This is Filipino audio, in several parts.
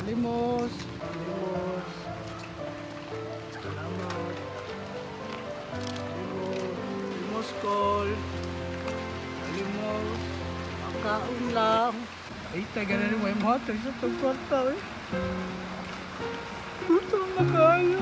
Limos. Limos. Salamat. Limos. Limos call. Limos. Makaon lang. Ay, taga na rin mo yung hotel sa pagkwarta eh. Ito na kayo.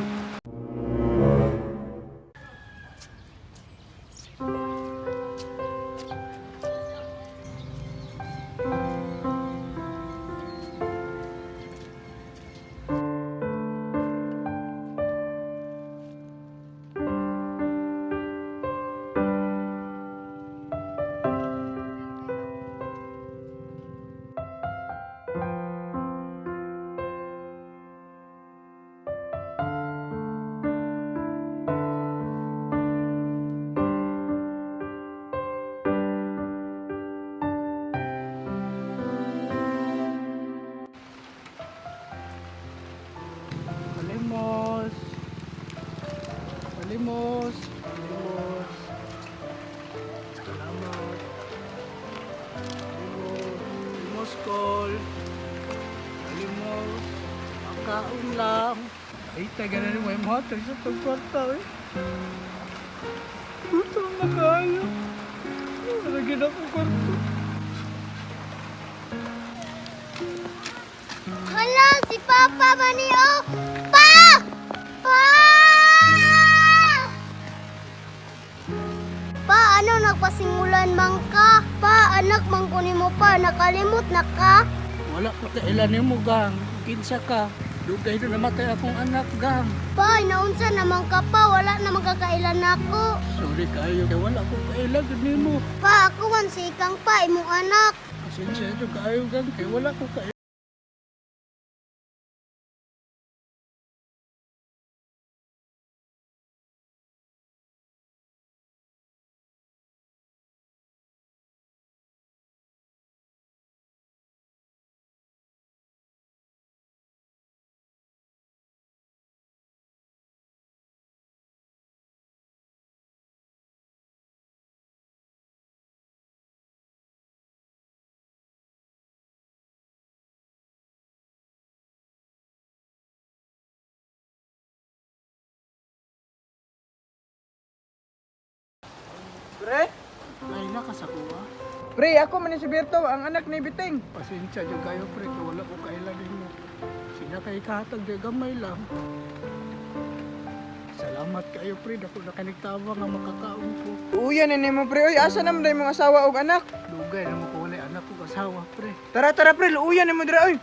Limos. Limos. Limos. Salamat. Limos. Limos call. Limos. Makaon lang. Ay, taga na rin mo yung hotel sa pagkwarta eh. Ito na kayo. Lagyan ako kwarto. Hala, si Papa Manio! Pa! Pa! Pa, ano nagpasingulan man ka? Pa, anak man kunin mo pa, nakalimot na ka? Wala ko kailan mo, gang. Kinsa ka. Dugay na namatay akong anak, gang. Pa, naunsa naman ka pa, wala na magkakailan ako. Sorry kayo, kaya wala ko kailan ganun mo. Pa, ako man si Ikang pa, imong anak. Pasensya nyo kayo, gang. Kaya wala ko kailan. Pre? Ay, nakasakuha. Pre, ako man si Berto, ang anak ni Biting. Pasensya nyo kayo, pre. Kaya wala ko kailan mo. Sila kay katag, di gamay lang. Salamat kayo, pre. Ako nakanigtawa nga makakaon ko. Uyan ni mo pre, oy, asa naman dahil mong asawa o anak? Lugay na mo ko wala anak ko asawa, pre. Tara pre, luuyan ni mo dira oy.